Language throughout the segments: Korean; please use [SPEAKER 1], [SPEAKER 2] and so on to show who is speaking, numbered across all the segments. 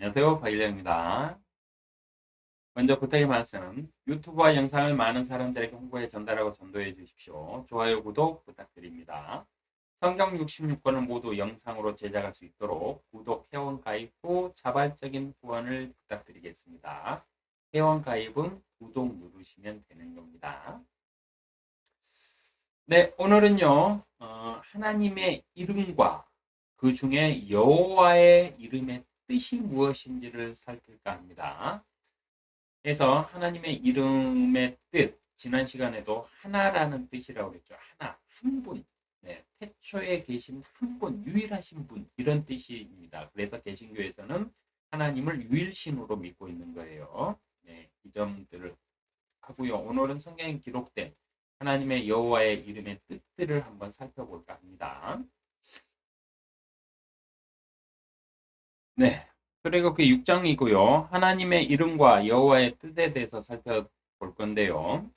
[SPEAKER 1] 안녕하세요. 박일영입니다. 먼저 부탁의 말씀, 유튜브와 영상을 많은 사람들에게 홍보해 전달하고 전도해 주십시오. 좋아요, 구독 부탁드립니다. 성경 66권을 모두 영상으로 제작할 수 있도록 구독, 회원 가입 후 자발적인 후원을 부탁드리겠습니다. 회원 가입은 구독 누르시면 되는 겁니다. 네, 오늘은요, 하나님의 이름과 그 중에 여호와의 이름의 뜻이 무엇인지를 살필까 합니다. 그래서 하나님의 이름의 뜻, 지난 시간에도 하나라는 뜻이라고 그랬죠. 하나, 한 분. 네, 태초에 계신 한 분, 유일하신 분, 이런 뜻입니다. 그래서 개신교에서는 하나님을 유일신으로 믿고 있는 거예요. 네, 이 점들을 하고요. 오늘은 성경에 기록된 하나님의 여호와의 이름의 뜻들을 한번 살펴볼까 합니다. 네. 그리고 그 6장이고요. 하나님의 이름과 여호와의 뜻에 대해서 살펴볼 건데요.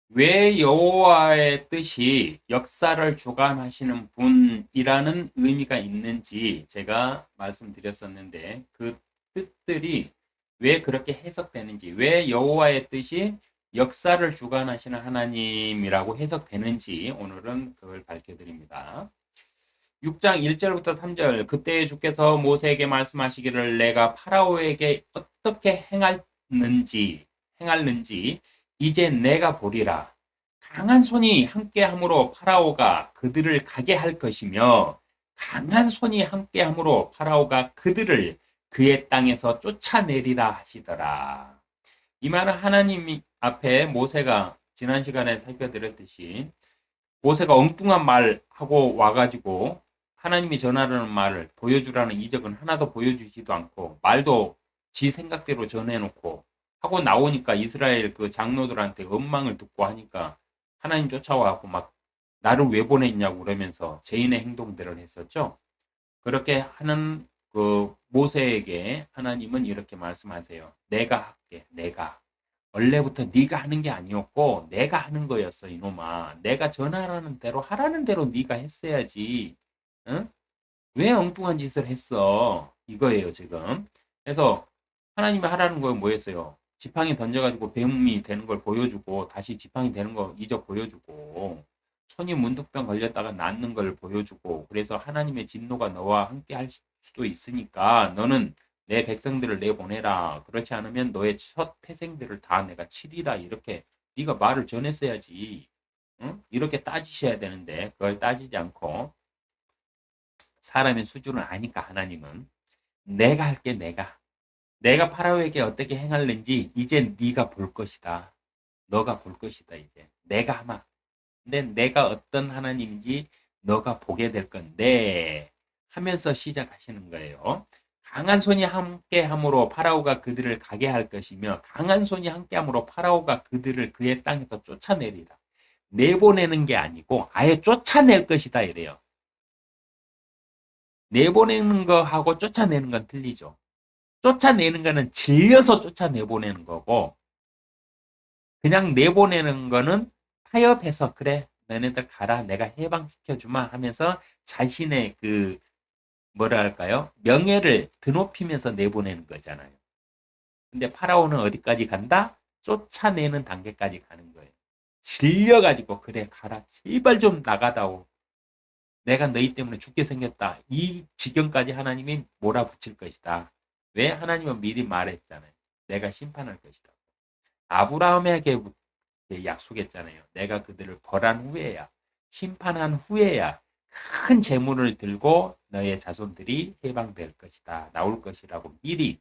[SPEAKER 1] 왜 여호와의 뜻이 역사를 주관하시는 분이라는 의미가 있는지 제가 말씀드렸었는데 그 뜻들이 왜 그렇게 해석되는지, 왜 여호와의 뜻이 역사를 주관하시는 하나님이라고 해석되는지 오늘은 그걸 밝혀드립니다. 6장 1절부터 3절, 그때 주께서 모세에게 말씀하시기를 내가 파라오에게 어떻게 행할는지 이제 내가 보리라. 강한 손이 함께함으로 파라오가 그들을 가게 할 것이며 강한 손이 함께함으로 파라오가 그들을 그의 땅에서 쫓아내리라 하시더라. 이 말은 하나님 앞에 모세가 지난 시간에 살펴드렸듯이 모세가 엉뚱한 말 하고 와가지고 하나님이 전하라는 말을 보여주라는 이적은 하나도 보여주지도 않고 말도 지 생각대로 전해놓고 하고 나오니까 이스라엘 그 장로들한테 원망을 듣고 하니까 하나님 쫓아와갖고 막 나를 왜 보냈냐고 그러면서 죄인의 행동들을 했었죠. 그렇게 하는 그 모세에게 하나님은 이렇게 말씀하세요. 내가 할게, 내가. 원래부터 네가 하는 게 아니었고 내가 하는 거였어 이놈아. 내가 전하라는 대로 하라는 대로 네가 했어야지. 응? 왜 엉뚱한 짓을 했어? 이거예요 지금. 그래서 하나님이 하라는 거 뭐였어요? 지팡이 던져가지고 뱀이 되는 걸 보여주고 다시 지팡이 되는 거 이적 보여주고 손이 문득병 걸렸다가 낫는 걸 보여주고 그래서 하나님의 진노가 너와 함께 할 수도 있으니까 너는 내 백성들을 내보내라. 그렇지 않으면 너의 첫 태생들을 다 내가 치리라. 이렇게 네가 말을 전했어야지. 응? 이렇게 따지셔야 되는데 그걸 따지지 않고 사람의 수준을 아니까 하나님은 내가 할게 내가 파라오에게 어떻게 행할는지 이제 네가 볼 것이다. 너가 볼 것이다 이제. 내가 하마. 근데 내가 어떤 하나님인지 너가 보게 될 건데 하면서 시작하시는 거예요. 강한 손이 함께함으로 파라오가 그들을 가게 할 것이며 강한 손이 함께함으로 파라오가 그들을 그의 땅에서 쫓아내리라. 내보내는 게 아니고 아예 쫓아낼 것이다 이래요. 내보내는 거하고 쫓아내는 건 틀리죠. 쫓아내는 거는 질려서 쫓아내보내는 거고 그냥 내보내는 거는 타협해서 그래 너네들 가라 내가 해방시켜주마 하면서 자신의 그 뭐라 할까요? 명예를 드높이면서 내보내는 거잖아요. 근데 파라오는 어디까지 간다? 쫓아내는 단계까지 가는 거예요. 질려가지고 그래 가라 제발 좀 나가다오. 내가 너희 때문에 죽게 생겼다. 이 지경까지 하나님이 몰아붙일 것이다. 왜? 하나님은 미리 말했잖아요. 내가 심판할 것이다. 아브라함에게 약속했잖아요. 내가 그들을 벌한 후에야, 심판한 후에야 큰 재물을 들고 너의 자손들이 해방될 것이다. 나올 것이라고 미리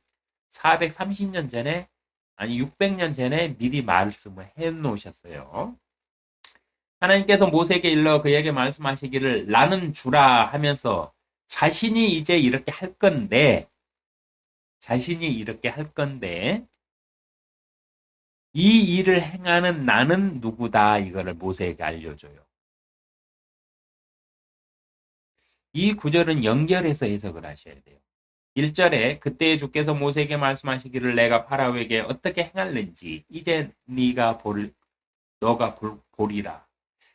[SPEAKER 1] 430년 전에 아니 600년 전에 미리 말씀을 해 놓으셨어요. 하나님께서 모세에게 일러 그에게 말씀하시기를 나는 주라 하면서 자신이 이제 이렇게 할 건데 자신이 이렇게 할 건데 이 일을 행하는 나는 누구다 이거를 모세에게 알려줘요. 이 구절은 연결해서 해석을 하셔야 돼요. 1절에 그때 주께서 모세에게 말씀하시기를 내가 파라오에게 어떻게 행할는지 이제 너가 보리라.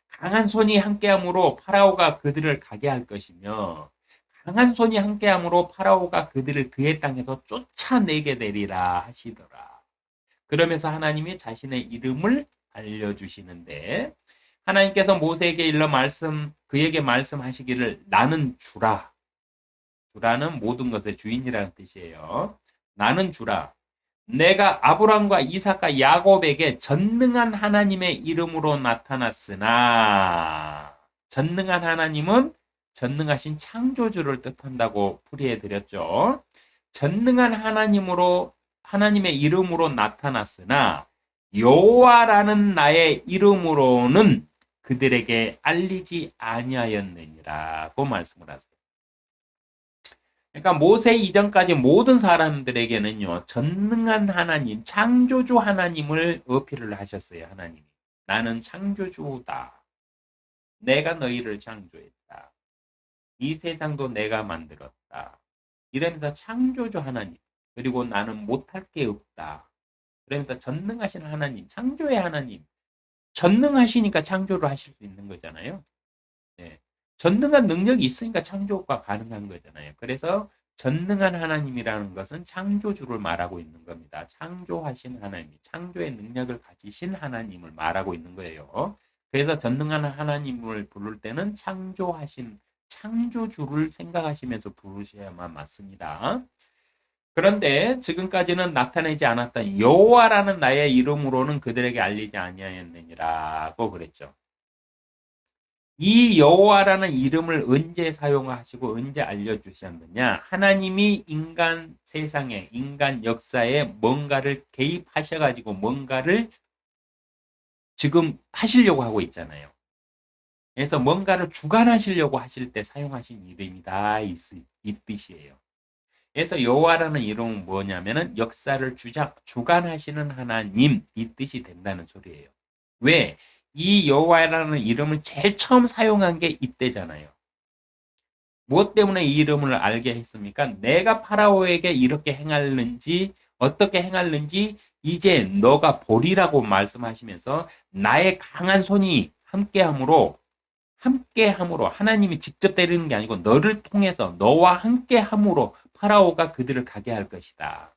[SPEAKER 1] 강한 손이 함께함으로 파라오가 그들을 가게 할 것이며 강한 손이 함께함으로 파라오가 그들을 그의 땅에서 쫓아내게 되리라 하시더라. 그러면서 하나님이 자신의 이름을 알려주시는데 하나님께서 모세에게 그에게 말씀하시기를 나는 주라. 주라는 모든 것의 주인이라는 뜻이에요. 나는 주라. 내가 아브람과 이삭과 야곱에게 전능한 하나님의 이름으로 나타났으나 전능한 하나님은 전능하신 창조주를 뜻한다고 풀이해 드렸죠. 전능한 하나님의 이름으로 나타났으나 여호와라는 나의 이름으로는 그들에게 알리지 아니하였느니라고 말씀을 하세요. 그러니까 모세 이전까지 모든 사람들에게는요, 전능한 하나님, 창조주 하나님을 어필을 하셨어요, 하나님이. 나는 창조주다. 내가 너희를 창조했다. 이 세상도 내가 만들었다. 이러면서 창조주 하나님, 그리고 나는 못할 게 없다. 그러면서 전능하신 하나님, 창조의 하나님, 전능하시니까 창조를 하실 수 있는 거잖아요. 네. 전능한 능력이 있으니까 창조가 가능한 거잖아요. 그래서 전능한 하나님이라는 것은 창조주를 말하고 있는 겁니다. 창조하신 하나님, 창조의 능력을 가지신 하나님을 말하고 있는 거예요. 그래서 전능한 하나님을 부를 때는 창조하신 창조주를 생각하시면서 부르셔야만 맞습니다. 그런데 지금까지는 나타내지 않았던 여호와라는 나의 이름으로는 그들에게 알리지 아니하였느니라고 그랬죠. 이 여호와라는 이름을 언제 사용하시고 언제 알려주셨느냐? 하나님이 인간 세상에, 인간 역사에 뭔가를 개입하셔가지고 뭔가를 지금 하시려고 하고 있잖아요. 그래서 뭔가를 주관하시려고 하실 때 사용하신 이름이다 이 뜻이에요. 그래서 여호와라는 이름은 뭐냐면은 역사를 주관하시는 하나님 이 뜻이 된다는 소리예요. 왜? 이 여호와라는 이름을 제일 처음 사용한 게 이때잖아요. 무엇 때문에 이 이름을 알게 했습니까? 내가 파라오에게 이렇게 행할는지 어떻게 행할는지 이제 너가 보리라고 말씀하시면서 나의 강한 손이 함께함으로 하나님이 직접 때리는 게 아니고 너를 통해서 너와 함께함으로 파라오가 그들을 가게 할 것이다.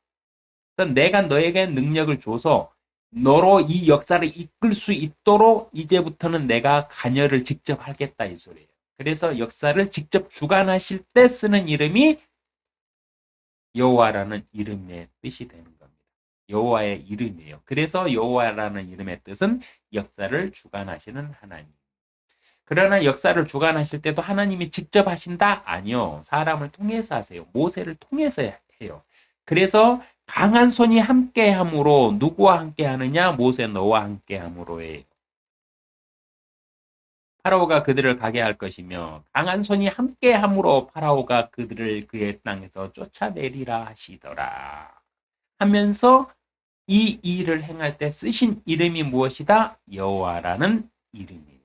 [SPEAKER 1] 그래서 내가 너에게 능력을 줘서 너로 이 역사를 이끌 수 있도록 이제부터는 내가 관여를 직접 하겠다 이 소리예요. 그래서 역사를 직접 주관하실 때 쓰는 이름이 여호와라는 이름의 뜻이 되는 겁니다. 여호와의 이름이에요. 그래서 여호와라는 이름의 뜻은 역사를 주관하시는 하나님. 그러나 역사를 주관하실 때도 하나님이 직접 하신다? 아니요. 사람을 통해서 하세요. 모세를 통해서 해요. 그래서 강한 손이 함께함으로 누구와 함께하느냐? 모세 너와 함께함으로예요. 파라오가 그들을 가게 할 것이며 강한 손이 함께함으로 파라오가 그들을 그의 땅에서 쫓아내리라 하시더라. 하면서 이 일을 행할 때 쓰신 이름이 무엇이다? 여호와라는 이름이에요.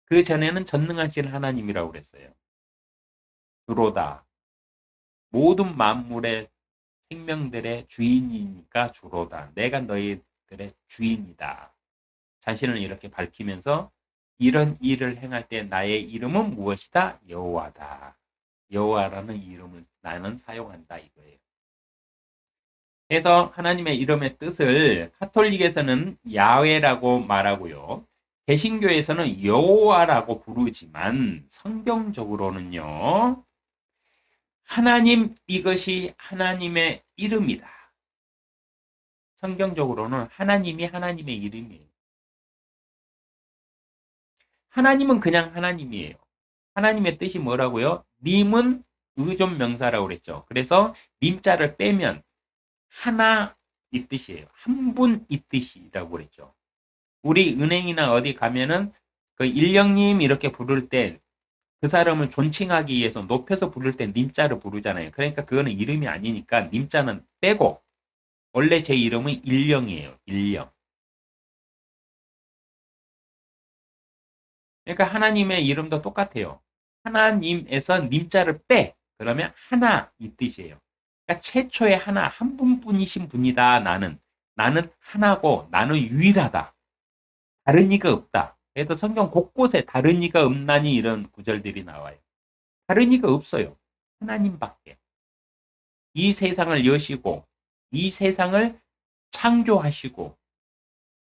[SPEAKER 1] 그 전에는 전능하신 하나님이라고 그랬어요. 주로다. 모든 만물의 생명들의 주인이니까 주로다. 내가 너희들의 주인이다. 자신을 이렇게 밝히면서 이런 일을 행할 때 나의 이름은 무엇이다? 여호와다. 여호와라는 이름을 나는 사용한다 이거예요. 그래서 하나님의 이름의 뜻을 카톨릭에서는 야훼라고 말하고요. 개신교에서는 여호와라고 부르지만 성경적으로는요. 하나님 이것이 하나님의 이름이다. 성경적으로는 하나님이 하나님의 이름이에요. 하나님은 그냥 하나님이에요. 하나님의 뜻이 뭐라고요? 님은 의존 명사라고 그랬죠. 그래서 님자를 빼면 하나 이 뜻이에요. 한 분 이 뜻이라고 그랬죠. 우리 은행이나 어디 가면은 그 일령님 이렇게 부를 때 그 사람을 존칭하기 위해서 높여서 부를 때 님자를 부르잖아요. 그러니까 그거는 이름이 아니니까 님자는 빼고 원래 제 이름은 일령이에요. 일령. 그러니까 하나님의 이름도 똑같아요. 하나님에서 님자를 빼. 그러면 하나 이 뜻이에요. 그러니까 최초의 하나, 한 분뿐이신 분이다. 나는 하나고 나는 유일하다. 다른 이가 없다. 그래서 성경 곳곳에 다른 이가 없나니 이런 구절들이 나와요. 다른 이가 없어요. 하나님밖에. 이 세상을 여시고 이 세상을 창조하시고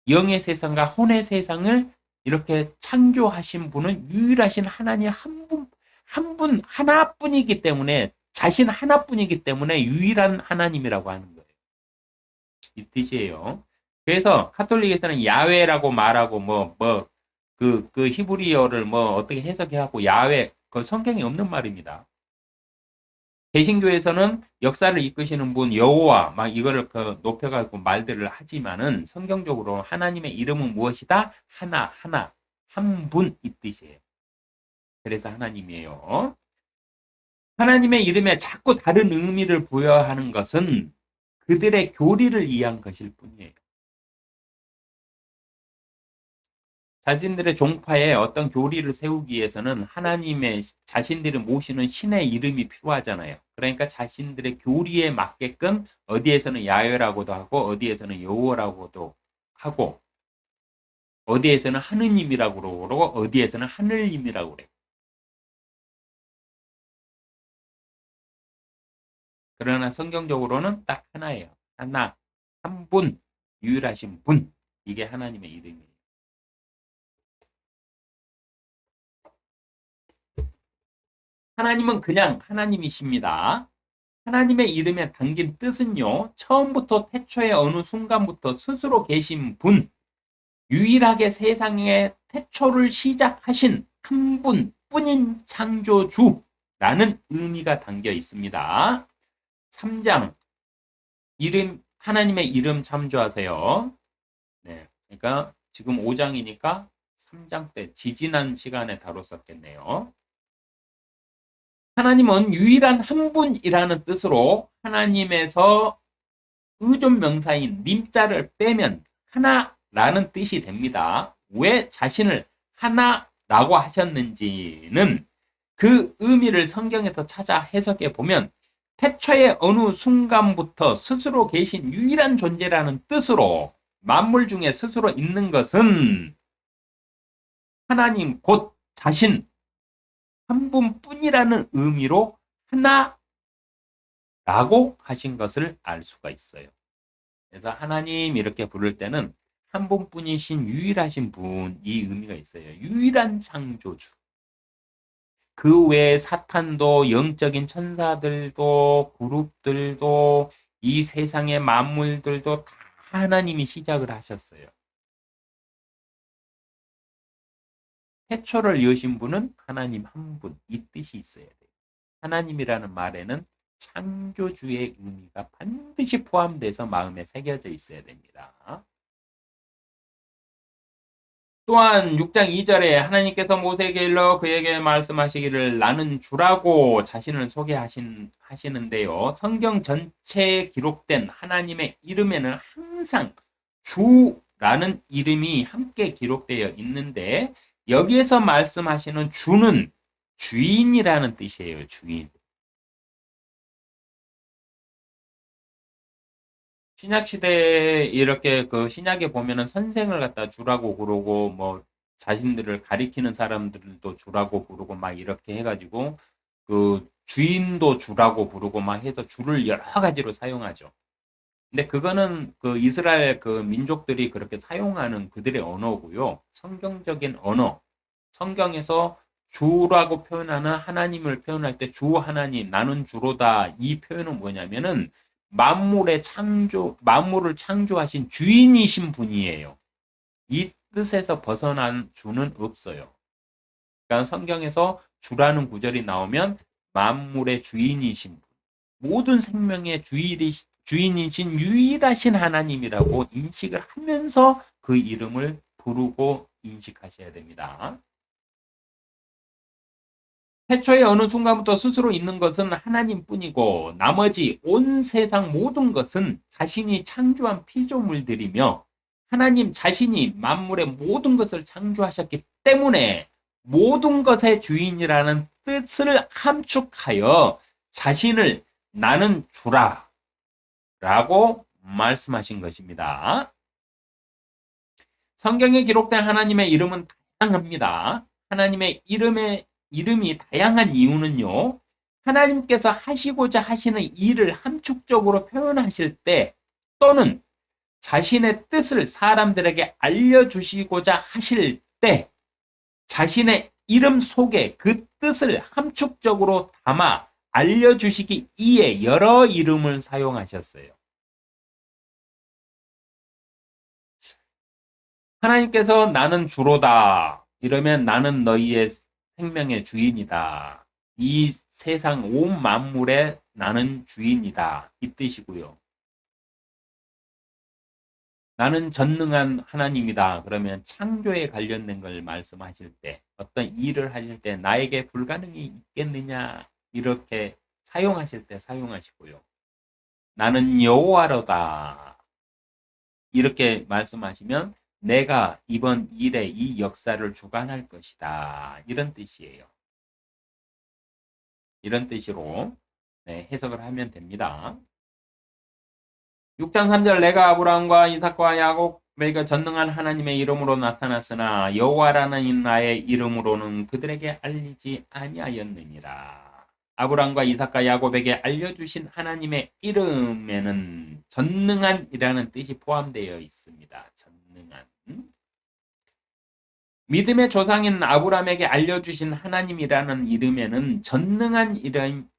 [SPEAKER 1] 영의 세상과 혼의 세상을 이렇게 창조하신 분은 유일하신 하나님 하나뿐이기 때문에, 자신 하나뿐이기 때문에 유일한 하나님이라고 하는 거예요. 이 뜻이에요. 그래서 카톨릭에서는 야훼라고 말하고 그 히브리어를 어떻게 해석해갖고 야훼, 그 성경에 없는 말입니다. 개신교에서는 역사를 이끄시는 분 여호와 막 이거를 높여가지고 말들을 하지만은 성경적으로 하나님의 이름은 무엇이다? 하나 한 분 이 뜻이에요. 그래서 하나님이에요. 하나님의 이름에 자꾸 다른 의미를 부여하는 것은 그들의 교리를 이해한 것일 뿐이에요. 자신들의 종파에 어떤 교리를 세우기 위해서는 하나님의 자신들이 모시는 신의 이름이 필요하잖아요. 그러니까 자신들의 교리에 맞게끔 어디에서는 야훼라고도 하고 어디에서는 여호와라고도 하고 어디에서는 하느님이라고 그러고 어디에서는 하늘님이라고 그래요. 그러나 성경적으로는 딱 하나예요. 하나, 한 분, 유일하신 분. 이게 하나님의 이름이에요. 하나님은 그냥 하나님이십니다. 하나님의 이름에 담긴 뜻은요, 처음부터 태초의 어느 순간부터 스스로 계신 분, 유일하게 세상의 태초를 시작하신 한 분뿐인 창조주라는 의미가 담겨 있습니다. 3장, 하나님의 이름 참조하세요. 네, 그러니까 지금 5장이니까 3장 때 지지난 시간에 다뤘었겠네요. 하나님은 유일한 한 분이라는 뜻으로 하나님에서 의존 명사인 님자를 빼면 하나라는 뜻이 됩니다. 왜 자신을 하나라고 하셨는지는 그 의미를 성경에서 찾아 해석해 보면 태초의 어느 순간부터 스스로 계신 유일한 존재라는 뜻으로 만물 중에 스스로 있는 것은 하나님 곧 자신 한 분뿐이라는 의미로 하나라고 하신 것을 알 수가 있어요. 그래서 하나님 이렇게 부를 때는 한 분뿐이신 유일하신 분, 이 의미가 있어요. 유일한 창조주. 그 외에 사탄도, 영적인 천사들도, 그룹들도, 이 세상의 만물들도 다 하나님이 시작을 하셨어요. 태초를 여신 분은 하나님 한 분, 이 뜻이 있어야 돼요. 하나님이라는 말에는 창조주의 의미가 반드시 포함돼서 마음에 새겨져 있어야 됩니다. 또한 6장 2절에 하나님께서 모세에게 일러 그에게 말씀하시기를 나는 주라고 자신을 소개하시는데요. 성경 전체에 기록된 하나님의 이름에는 항상 주라는 이름이 함께 기록되어 있는데 여기에서 말씀하시는 주는 주인이라는 뜻이에요. 주인. 신약 시대에 이렇게 그 신약에 보면은 선생을 갖다 주라고 부르고 자신들을 가리키는 사람들도 주라고 부르고 막 이렇게 해가지고 그 주인도 주라고 부르고 막 해서 주를 여러 가지로 사용하죠. 근데 그거는 그 이스라엘 그 민족들이 그렇게 사용하는 그들의 언어고요. 성경적인 언어. 성경에서 주라고 표현하는 하나님을 표현할 때 주 하나님, 나는 주로다. 이 표현은 뭐냐면은 만물을 창조하신 주인이신 분이에요. 이 뜻에서 벗어난 주는 없어요. 그러니까 성경에서 주라는 구절이 나오면 만물의 주인이신 분, 모든 생명의 주인이신 유일하신 하나님이라고 인식을 하면서 그 이름을 부르고 인식하셔야 됩니다. 태초의 어느 순간부터 스스로 있는 것은 하나님뿐이고 나머지 온 세상 모든 것은 자신이 창조한 피조물들이며 하나님 자신이 만물의 모든 것을 창조하셨기 때문에 모든 것의 주인이라는 뜻을 함축하여 자신을 나는 주라 라고 말씀하신 것입니다. 성경에 기록된 하나님의 이름은 다양합니다. 하나님의 이름에 이름이 다양한 이유는요. 하나님께서 하시고자 하시는 일을 함축적으로 표현하실 때 또는 자신의 뜻을 사람들에게 알려주시고자 하실 때 자신의 이름 속에 그 뜻을 함축적으로 담아 알려주시기 위해 여러 이름을 사용하셨어요. 하나님께서 나는 주로다. 이러면 나는 너희의 생명의 주인이다. 이 세상 온 만물의 나는 주인이다. 이 뜻이고요. 나는 전능한 하나님이다. 그러면 창조에 관련된 걸 말씀하실 때 어떤 일을 하실 때 나에게 불가능이 있겠느냐 이렇게 사용하실 때 사용하시고요. 나는 여호와로다. 이렇게 말씀하시면 내가 이번 일에 이 역사를 주관할 것이다. 이런 뜻이에요. 이런 뜻으로 해석을 하면 됩니다. 6장 3절 내가 아브라함과 이삭과 야곱에게 전능한 하나님의 이름으로 나타났으나 여호와라는 나의 이름으로는 그들에게 알리지 아니하였느니라. 아브라함과 이삭과 야곱에게 알려주신 하나님의 이름에는 전능한이라는 뜻이 포함되어 있습니다. 전능한. 믿음의 조상인 아브라함에게 알려주신 하나님이라는 이름에는 전능한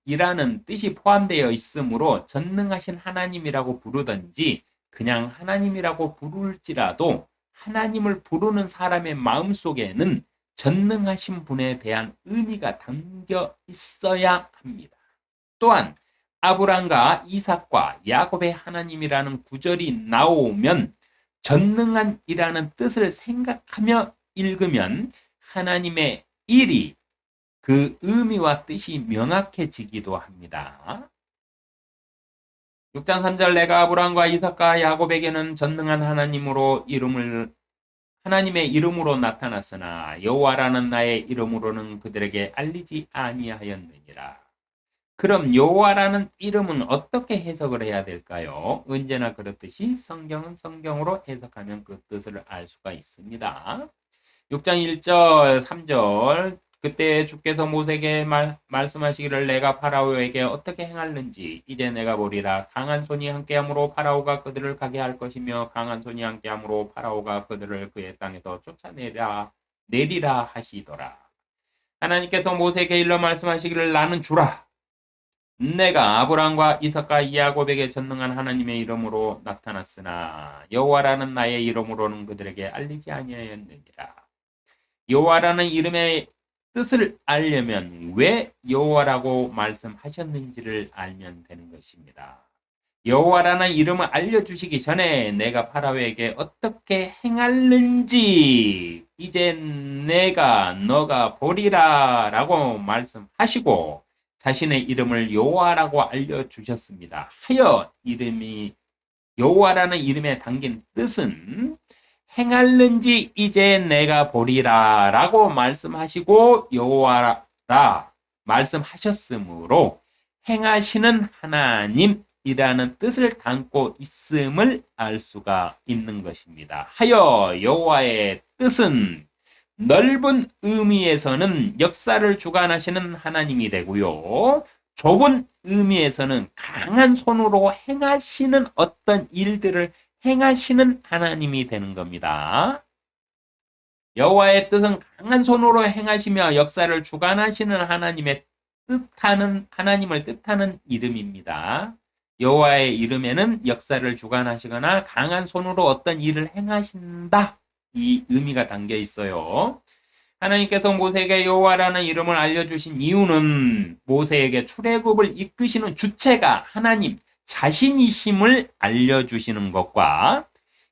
[SPEAKER 1] 이라는 뜻이 포함되어 있으므로 전능하신 하나님이라고 부르든지 그냥 하나님이라고 부를지라도 하나님을 부르는 사람의 마음속에는 전능하신 분에 대한 의미가 담겨 있어야 합니다. 또한 아브라함과 이삭과 야곱의 하나님이라는 구절이 나오면 전능한이라는 뜻을 생각하며 읽으면 하나님의 일이 그 의미와 뜻이 명확해지기도 합니다. 6장 3절 내가 아브라함과 이삭과 야곱에게는 전능한 하나님의 이름으로 나타났으나 여호와라는 나의 이름으로는 그들에게 알리지 아니하였느니라. 그럼 여호와라는 이름은 어떻게 해석을 해야 될까요? 언제나 그렇듯이 성경은 성경으로 해석하면 그 뜻을 알 수가 있습니다. 6장 1절 3절 그때 주께서 모세에게 말씀하시기를 내가 파라오에게 어떻게 행할는지 이제 내가 보리라. 강한 손이 함께함으로 파라오가 그들을 가게 할 것이며 강한 손이 함께함으로 파라오가 그들을 그의 땅에서 내리라 하시더라. 하나님께서 모세에게 일러 말씀하시기를 나는 주라. 내가 아브라함과 이삭과 야곱에게 전능한 하나님의 이름으로 나타났으나 여호와라는 나의 이름으로는 그들에게 알리지 아니하였느니라. 여호와라는 이름의 뜻을 알려면 왜 여호와라고 말씀하셨는지를 알면 되는 것입니다. 여호와라는 이름을 알려주시기 전에 내가 파라오에게 어떻게 행할는지 이제 너가 보리라 라고 말씀하시고 자신의 이름을 여호와라고 알려주셨습니다. 하여 여호와라는 이름에 담긴 뜻은 행할는지 이제 내가 보리라 라고 말씀하시고 여호와라 말씀하셨으므로 행하시는 하나님이라는 뜻을 담고 있음을 알 수가 있는 것입니다. 하여 여호와의 뜻은 넓은 의미에서는 역사를 주관하시는 하나님이 되고요. 좁은 의미에서는 강한 손으로 행하시는 어떤 일들을 행하시는 하나님이 되는 겁니다. 여호와의 뜻은 강한 손으로 행하시며 역사를 주관하시는 하나님을 뜻하는 이름입니다. 여호와의 이름에는 역사를 주관하시거나 강한 손으로 어떤 일을 행하신다. 이 의미가 담겨 있어요. 하나님께서 모세에게 여호와라는 이름을 알려주신 이유는 모세에게 출애굽을 이끄시는 주체가 하나님 자신이심을 알려주시는 것과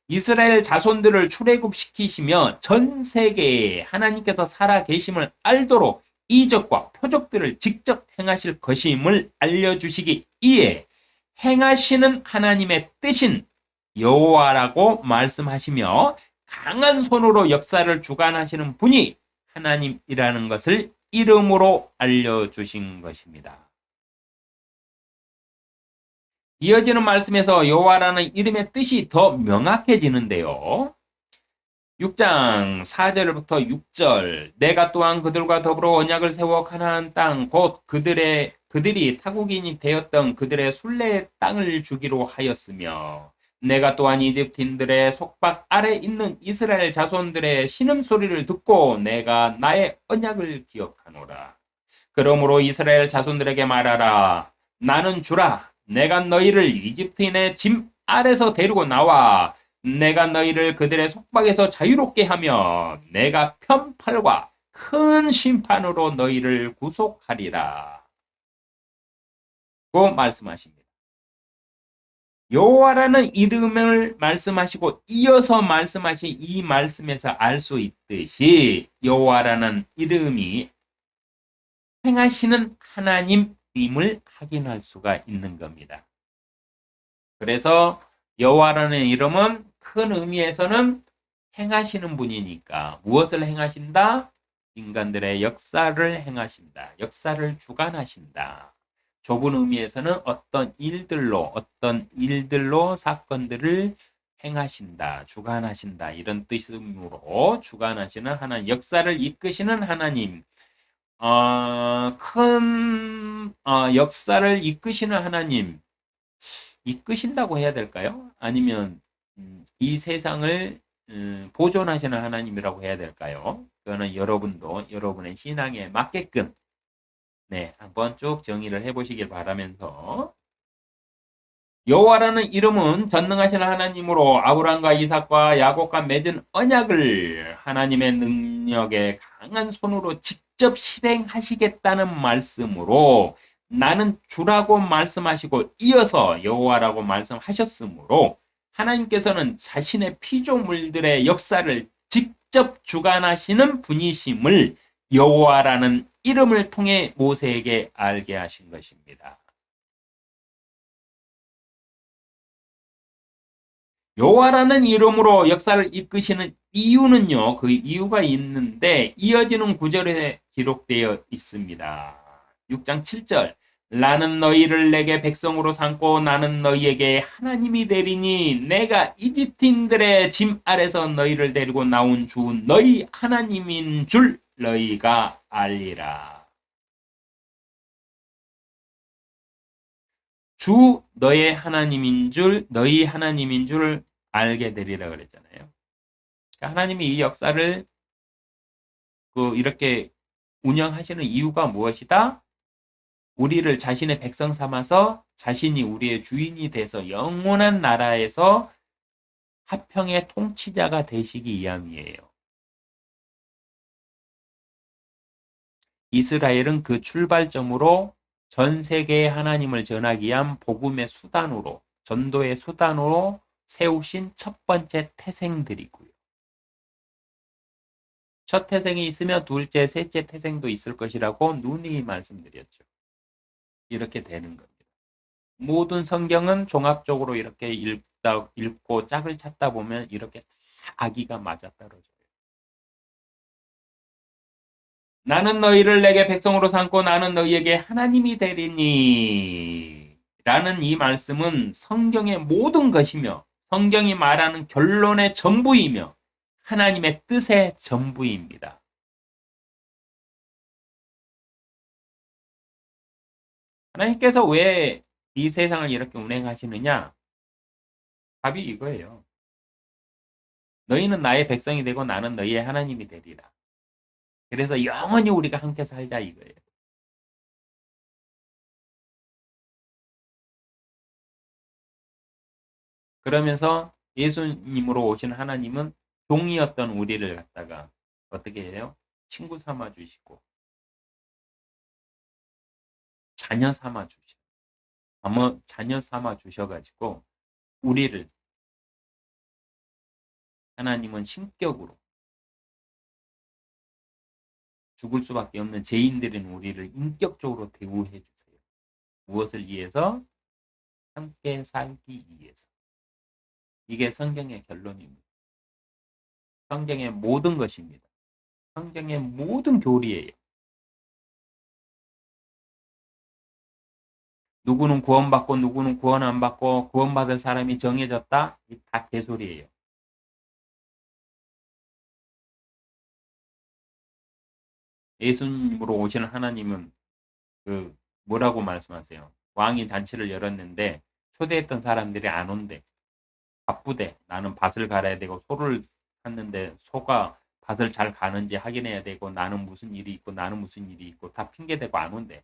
[SPEAKER 1] 이스라엘 자손들을 출애굽시키시며 전 세계에 하나님께서 살아계심을 알도록 이적과 표적들을 직접 행하실 것임을 알려주시기 위해 행하시는 하나님의 뜻인 여호와라고 말씀하시며 강한 손으로 역사를 주관하시는 분이 하나님이라는 것을 이름으로 알려주신 것입니다. 이어지는 말씀에서 여호와라는 이름의 뜻이 더 명확해지는데요. 6장 4절부터 6절 내가 또한 그들과 더불어 언약을 세워 가나안 땅 곧 그들이 타국인이 되었던 그들의 순례의 땅을 주기로 하였으며 내가 또한 이집트인들의 속박 아래 있는 이스라엘 자손들의 신음소리를 듣고 내가 나의 언약을 기억하노라. 그러므로 이스라엘 자손들에게 말하라. 나는 주라. 내가 너희를 이집트인의 짐 아래서 데리고 나와 내가 너희를 그들의 속박에서 자유롭게 하며 내가 편팔과 큰 심판으로 너희를 구속하리라. 고 말씀하십니다. 여호와라는 이름을 말씀하시고 이어서 말씀하신 이 말씀에서 알 수 있듯이 여호와라는 이름이 행하시는 하나님임을 확인할 수가 있는 겁니다. 그래서 여호와라는 이름은 큰 의미에서는 행하시는 분이니까 무엇을 행하신다? 인간들의 역사를 행하신다. 역사를 주관하신다. 좁은 의미에서는 어떤 일들로 사건들을 행하신다. 주관하신다. 이런 뜻으로 주관하시는 하나님, 역사를 이끄시는 하나님, 큰 역사를 이끄시는 하나님, 이끄신다고 해야 될까요? 아니면 이 세상을 보존하시는 하나님이라고 해야 될까요? 그거는 여러분도 여러분의 신앙에 맞게끔 네, 한번 쭉 정의를 해보시길 바라면서 여호와라는 이름은 전능하신 하나님으로 아브라함과 이삭과 야곱과 맺은 언약을 하나님의 능력에 강한 손으로 직접 실행하시겠다는 말씀으로 나는 주라고 말씀하시고 이어서 여호와라고 말씀하셨으므로 하나님께서는 자신의 피조물들의 역사를 직접 주관하시는 분이심을 여호와라는 이름을 통해 모세에게 알게 하신 것입니다. 여호와라는 이름으로 역사를 이끄시는 이유는요. 그 이유가 있는데 이어지는 구절에 기록되어 있습니다. 6장 7절 나는 너희를 내게 백성으로 삼고 나는 너희에게 하나님이 되리니 내가 이집트인들의 짐 아래서 너희를 데리고 나온 주 너희 하나님인 줄 너희가 알리라. 주 너의 하나님인 줄 너희 하나님인 줄 알게 되리라 그랬잖아요. 그러니까 하나님이 이 역사를 이렇게 운영하시는 이유가 무엇이다? 우리를 자신의 백성 삼아서 자신이 우리의 주인이 돼서 영원한 나라에서 화평의 통치자가 되시기 위함이에요. 이스라엘은 그 출발점으로 전 세계에 하나님을 전하기 위한 복음의 수단으로 전도의 수단으로 세우신 첫 번째 태생들이고요. 첫 태생이 있으면 둘째, 셋째 태생도 있을 것이라고 누누이 말씀드렸죠. 이렇게 되는 겁니다. 모든 성경은 종합적으로 이렇게 읽고 짝을 찾다 보면 이렇게 아기가 맞아떨어져요. 나는 너희를 내게 백성으로 삼고 나는 너희에게 하나님이 되리니 라는 이 말씀은 성경의 모든 것이며 성경이 말하는 결론의 전부이며 하나님의 뜻의 전부입니다. 하나님께서 왜 이 세상을 이렇게 운행하시느냐? 답이 이거예요. 너희는 나의 백성이 되고 나는 너희의 하나님이 되리라. 그래서 영원히 우리가 함께 살자 이거예요. 그러면서 예수님으로 오신 하나님은 종이었던 우리를 갖다가 어떻게 해요? 친구 삼아 주시고 자녀 삼아 주셔. 자녀 삼아 주셔가지고 우리를 하나님은 신격으로 죽을 수밖에 없는 죄인들인 우리를 인격적으로 대우해 주세요. 무엇을 위해서? 함께 살기 위해서. 이게 성경의 결론입니다. 성경의 모든 것입니다. 성경의 모든 교리예요. 누구는 구원받고 누구는 구원 안 받고 구원받을 사람이 정해졌다? 다 개소리예요. 예수님으로 오시는 하나님은 그 뭐라고 말씀하세요? 왕이 잔치를 열었는데 초대했던 사람들이 안 온대. 바쁘대. 나는 밭을 갈아야 되고 소를 샀는데 소가 밭을 잘 가는지 확인해야 되고 나는 무슨 일이 있고 나는 무슨 일이 있고 다 핑계대고 안 온대.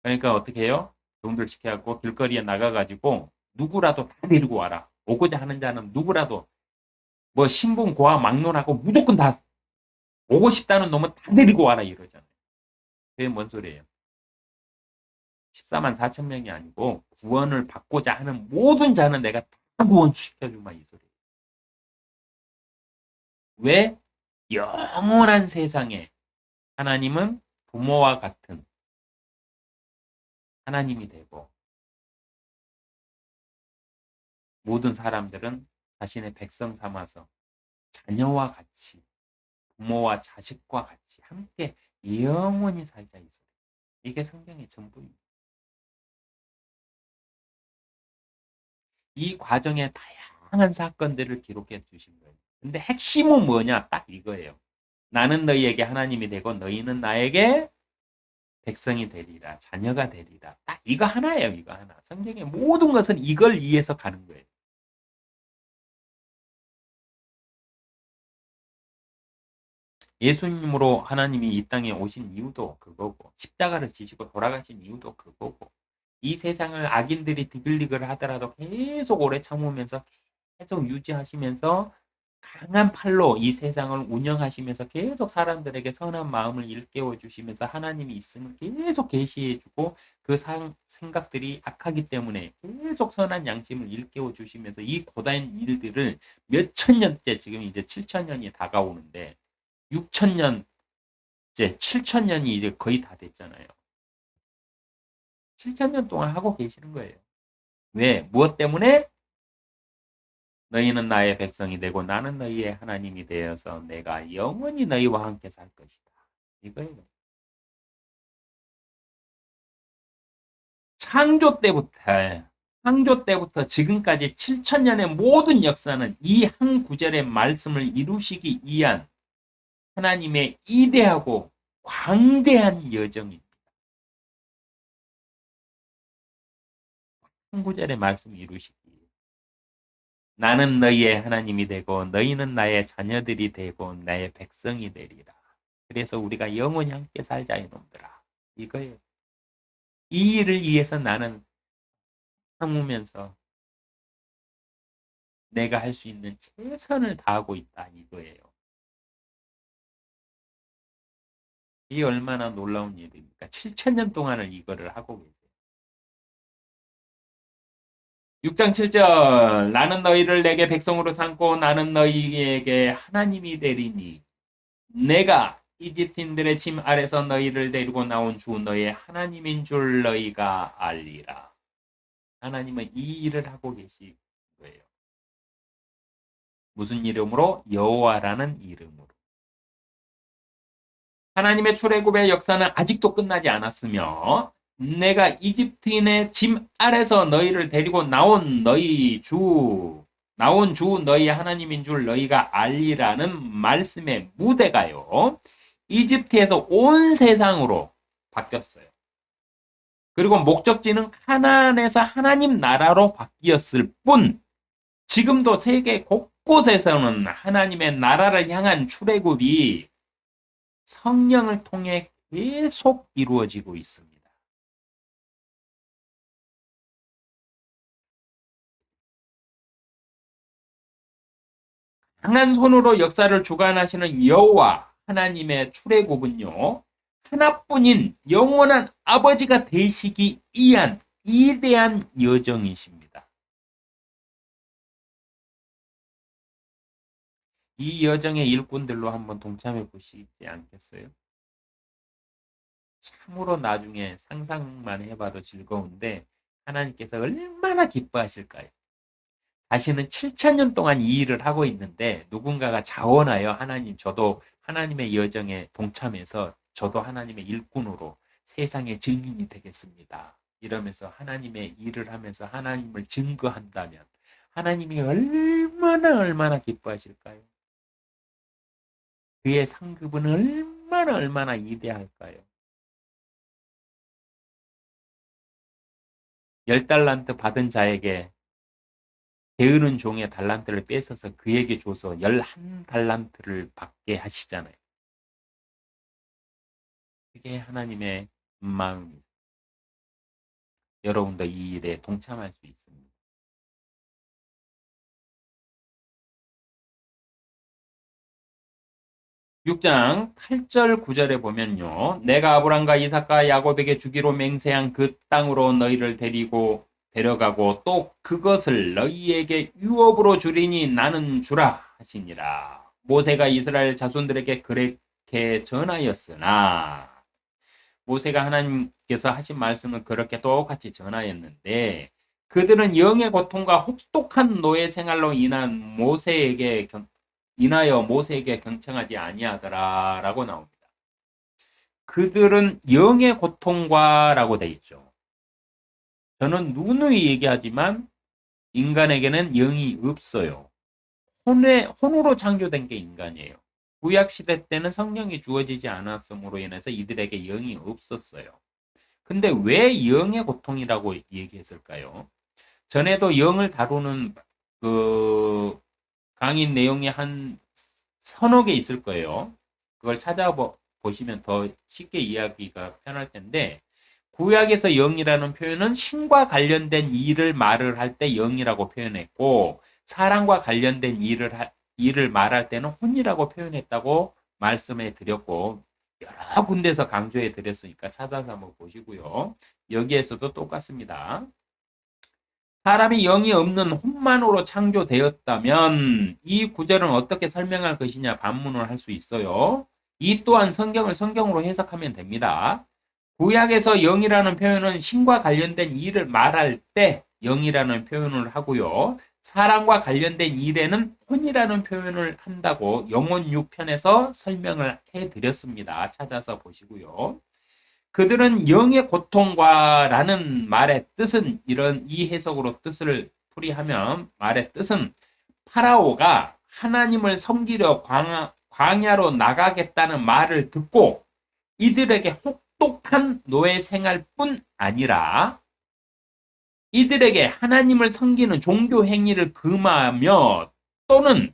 [SPEAKER 1] 그러니까 어떻게 해요? 종들 시켜갖고 길거리에 나가가지고 누구라도 다 데리고 와라. 오고자 하는 자는 누구라도 뭐 신분 고하 막론하고 무조건 다 오고 싶다는 놈은 다 데리고 와라 이러잖아요. 그게 뭔 소리예요? 14만 4천 명이 아니고 구원을 받고자 하는 모든 자는 내가 다 구원시켜주마 이 소리예요. 왜? 영원한 세상에 하나님은 부모와 같은 하나님이 되고 모든 사람들은 자신의 백성 삼아서 자녀와 같이 부모와 자식과 같이 함께 영원히 살자 이 소리. 이게 성경의 전부입니다. 이 과정에 다양한 사건들을 기록해 주신 거예요. 근데 핵심은 뭐냐? 딱 이거예요. 나는 너희에게 하나님이 되고 너희는 나에게 백성이 되리라. 자녀가 되리라. 딱 이거 하나예요. 이거 하나. 성경의 모든 것은 이걸 위해서 가는 거예요. 예수님으로 하나님이 이 땅에 오신 이유도 그거고 십자가를 지시고 돌아가신 이유도 그거고 이 세상을 악인들이 디글디글 하더라도 계속 오래 참으면서 계속 유지하시면서 강한 팔로 이 세상을 운영하시면서 계속 사람들에게 선한 마음을 일깨워 주시면서 하나님이 있음을 계속 계시해 주고 그 생각들이 악하기 때문에 계속 선한 양심을 일깨워 주시면서 이 고단 일들을 몇 천 년째 지금 이제 7천 년이 다가오는데 6천 년째 7천 년이 이제 거의 다 됐잖아요. 7천 년 동안 하고 계시는 거예요. 왜? 무엇 때문에? 너희는 나의 백성이 되고 나는 너희의 하나님이 되어서 내가 영원히 너희와 함께 살 것이다. 이거예요. 창조 때부터 창조 때부터 지금까지 7천 년의 모든 역사는 이 한 구절의 말씀을 이루시기 위한 하나님의 이대하고 광대한 여정입니다. 한 구절의 말씀을 이루시기 위해. 나는 너희의 하나님이 되고 너희는 나의 자녀들이 되고 나의 백성이 되리라. 그래서 우리가 영원히 함께 살자 이놈들아. 이거예요. 이 일을 위해서 나는 참으면서 내가 할 수 있는 최선을 다하고 있다 이거예요. 이게 얼마나 놀라운 일입니까? 7천 년 동안을 이거를 하고 계세요. 6장 7절 나는 너희를 내게 백성으로 삼고 나는 너희에게 하나님이 되리니 내가 이집트인들의 짐 아래서 너희를 데리고 나온 주 너희의 하나님인 줄 너희가 알리라. 하나님은 이 일을 하고 계신 거예요. 무슨 이름으로? 여호와라는 이름으로. 하나님의 출애굽의 역사는 아직도 끝나지 않았으며 내가 이집트인의 짐 아래서 너희를 데리고 나온 주 너희 하나님인 줄 너희가 알리라는 말씀의 무대가요. 이집트에서 온 세상으로 바뀌었어요. 그리고 목적지는 카나안에서 하나님 나라로 바뀌었을 뿐 지금도 세계 곳곳에서는 하나님의 나라를 향한 출애굽이 성령을 통해 계속 이루어지고 있습니다. 강한 손으로 역사를 주관하시는 여호와 하나님의 출애굽은요. 하나뿐인 영원한 아버지가 되시기 위한 위대한 여정이십니다. 이 여정의 일꾼들로 한번 동참해 보시지 않겠어요? 참으로 나중에 상상만 해봐도 즐거운데 하나님께서 얼마나 기뻐하실까요? 자신은 7천 년 동안 이 일을 하고 있는데 누군가가 자원하여 하나님 저도 하나님의 여정에 동참해서 저도 하나님의 일꾼으로 세상의 증인이 되겠습니다. 이러면서 하나님의 일을 하면서 하나님을 증거한다면 하나님이 얼마나 기뻐하실까요? 그의 상급은 얼마나 위대할까요? 10달란트 받은 자에게 게으른 종의 달란트를 뺏어서 그에게 줘서 11달란트를 받게 하시잖아요. 그게 하나님의 마음입니다. 여러분도 이 일에 동참할 수 있습니다. 6장 8절 9절에 보면요. 내가 아브람과 이삭과 야곱에게 주기로 맹세한 그 땅으로 너희를 데려가고 또 그것을 너희에게 유업으로 주리니 나는 주라 하시니라. 모세가 이스라엘 자손들에게 그렇게 전하였으나 모세가 하나님께서 하신 말씀을 그렇게 똑같이 전하였는데 그들은 영의 고통과 혹독한 노예 생활로 인하여 모세에게 경청하지 아니하더라라고 나옵니다. 그들은 영의 고통과라고 돼 있죠. 저는 누누이 얘기하지만 인간에게는 영이 없어요. 혼으로 창조된 게 인간이에요. 구약 시대 때는 성령이 주어지지 않았으므로 인해서 이들에게 영이 없었어요. 근데 왜 영의 고통이라고 얘기했을까요? 전에도 영을 다루는 그 강의 내용이 한 서너 개 있을 거예요. 그걸 찾아보시면 더 쉽게 이해하기가 편할 텐데 구약에서 영이라는 표현은 신과 관련된 일을 말을 할 때 영이라고 표현했고 사랑과 관련된 일을 말할 때는 혼이라고 표현했다고 말씀해 드렸고 여러 군데서 강조해 드렸으니까 찾아서 한번 보시고요. 여기에서도 똑같습니다. 사람이 영이 없는 혼만으로 창조되었다면 이 구절은 어떻게 설명할 것이냐 반문을 할 수 있어요. 이 또한 성경을 성경으로 해석하면 됩니다. 구약에서 영이라는 표현은 신과 관련된 일을 말할 때 영이라는 표현을 하고요. 사랑과 관련된 일에는 혼이라는 표현을 한다고 영혼 6편에서 설명을 해드렸습니다. 찾아서 보시고요. 그들은 영의 고통과라는 말의 뜻은 이 해석으로 뜻을 풀이하면 말의 뜻은 파라오가 하나님을 섬기려 광야로 나가겠다는 말을 듣고 이들에게 혹독한 노예 생활뿐 아니라 이들에게 하나님을 섬기는 종교 행위를 금하며 또는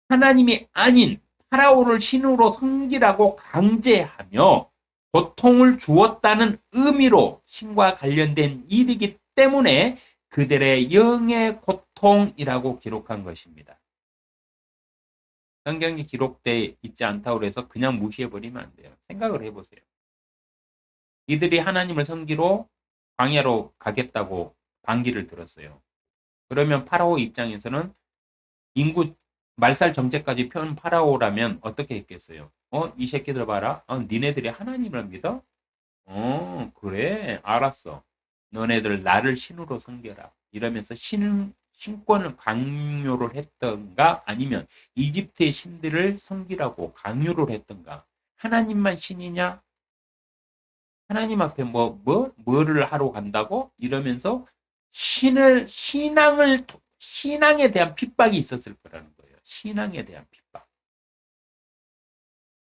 [SPEAKER 1] 하나님이 아닌 파라오를 신으로 섬기라고 강제하며 고통을 주었다는 의미로 신과 관련된 일이기 때문에 그들의 영의 고통이라고 기록한 것입니다. 성경이 기록되어 있지 않다고 해서 그냥 무시해버리면 안 돼요. 생각을 해보세요. 이들이 하나님을 섬기러 광야로 가겠다고 반기를 들었어요. 그러면 파라오 입장에서는 인구 말살 정책까지 펴는 파라오라면 어떻게 했겠어요? 이 새끼들 봐라. 니네들이 하나님을 믿어? 그래. 알았어. 너네들 나를 신으로 섬겨라. 이러면서 신권을 강요를 했던가 아니면 이집트의 신들을 섬기라고 강요를 했던가. 하나님만 신이냐? 하나님 앞에 뭐를 하러 간다고? 이러면서 신앙에 대한 핍박이 있었을 거라는 거예요. 신앙에 대한 핍박.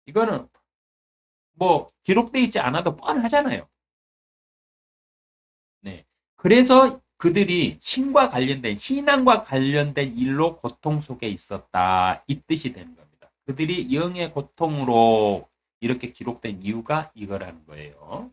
[SPEAKER 1] 이거는 기록되어 있지 않아도 뻔하잖아요. 네. 그래서 그들이 신앙과 관련된 일로 고통 속에 있었다. 이 뜻이 되는 겁니다. 그들이 영의 고통으로 이렇게 기록된 이유가 이거라는 거예요.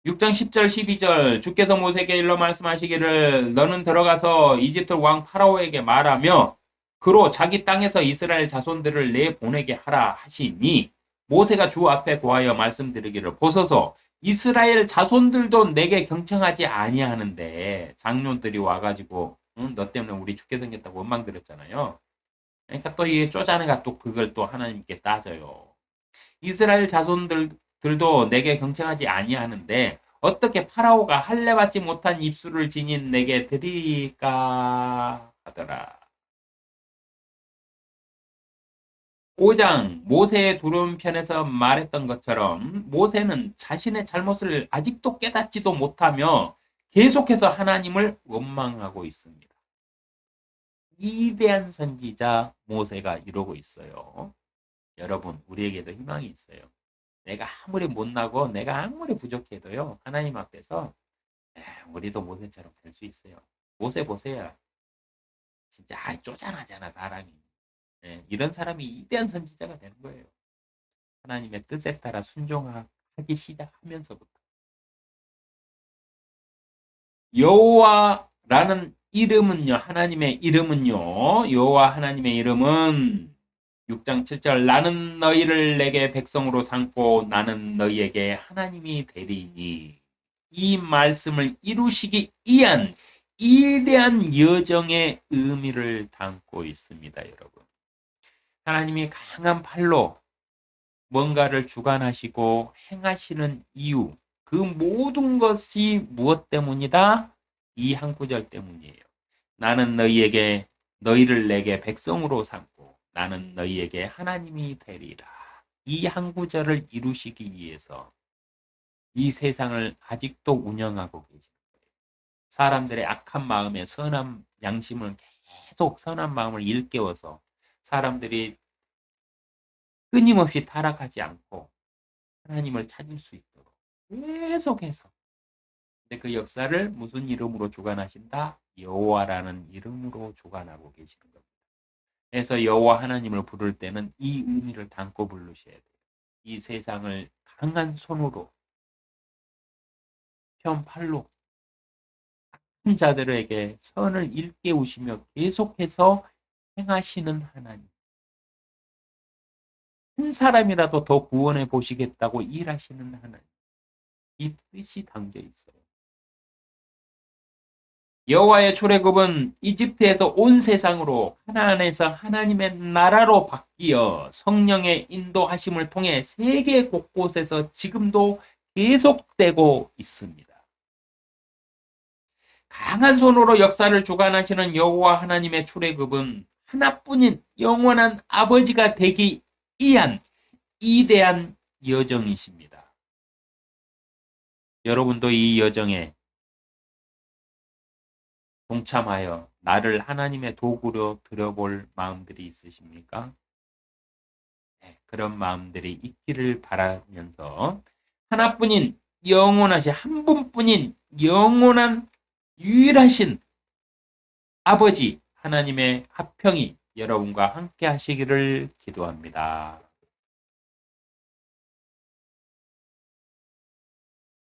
[SPEAKER 1] 6장 10절 12절 주께서 모세에게 일러 말씀하시기를 너는 들어가서 이집트 왕 파라오에게 말하며 그로 자기 땅에서 이스라엘 자손들을 내보내게 하라 하시니 모세가 주 앞에 고하여 말씀드리기를 보소서 이스라엘 자손들도 내게 경청하지 아니하는데 장로들이 와가지고 너 때문에 우리 죽게 생겼다고 원망드렸잖아요. 그러니까 또 이 쪼잔해가 또 그걸 또 하나님께 따져요. 이스라엘 자손들도 내게 경청하지 아니하는데 어떻게 파라오가 할례받지 못한 입술을 지닌 내게 드리까 하더라. 5장 모세의 두려움 편에서 말했던 것처럼 모세는 자신의 잘못을 아직도 깨닫지도 못하며 계속해서 하나님을 원망하고 있습니다. 위대한 선지자 모세가 이러고 있어요. 여러분, 우리에게도 희망이 있어요. 내가 아무리 못나고 내가 아무리 부족해도요. 하나님 앞에서 우리도 모세처럼 될 수 있어요. 모세 보세요. 진짜 쪼잔하잖아 사람이. 이런 사람이 위대한 선지자가 되는 거예요. 하나님의 뜻에 따라 순종하기 시작하면서부터. 여호와라는 이름은요. 하나님의 이름은요. 여호와 하나님의 이름은 6장 7절 나는 너희를 내게 백성으로 삼고 나는 너희에게 하나님이 되리니 이 말씀을 이루시기 위한 위대한 여정의 의미를 담고 있습니다. 여러분. 하나님이 강한 팔로 뭔가를 주관하시고 행하시는 이유 그 모든 것이 무엇 때문이다? 이 한 구절 때문이에요. 나는 너희를 내게 백성으로 삼고 나는 너희에게 하나님이 되리라. 이 한 구절을 이루시기 위해서 이 세상을 아직도 운영하고 계시는 거예요. 사람들의 악한 마음에 선한 양심을 계속 선한 마음을 일깨워서 사람들이 끊임없이 타락하지 않고 하나님을 찾을 수 있도록 계속해서. 근데 그 역사를 무슨 이름으로 주관하신다? 여호와라는 이름으로 주관하고 계시는 겁니다. 그래서 여호와 하나님을 부를 때는 이 의미를 담고 부르셔야 돼요. 이 세상을 강한 손으로 편 팔로 악한 자들에게 선을 일깨우시며 계속해서 행하시는 하나님. 한 사람이라도 더 구원해 보시겠다고 일하시는 하나님. 이 뜻이 담겨 있어요. 여호와의 출애굽은 이집트에서 온 세상으로 가나안에서 하나님의 나라로 바뀌어 성령의 인도하심을 통해 세계 곳곳에서 지금도 계속되고 있습니다. 강한 손으로 역사를 주관하시는 여호와 하나님의 출애굽은 하나뿐인 영원한 아버지가 되기 위한 위대한 여정이십니다. 여러분도 이 여정에 동참하여 나를 하나님의 도구로 들여볼 마음들이 있으십니까? 네, 그런 마음들이 있기를 바라면서 하나뿐인 영원하신 한 분뿐인 영원한 유일하신 아버지 하나님의 화평이 여러분과 함께 하시기를 기도합니다.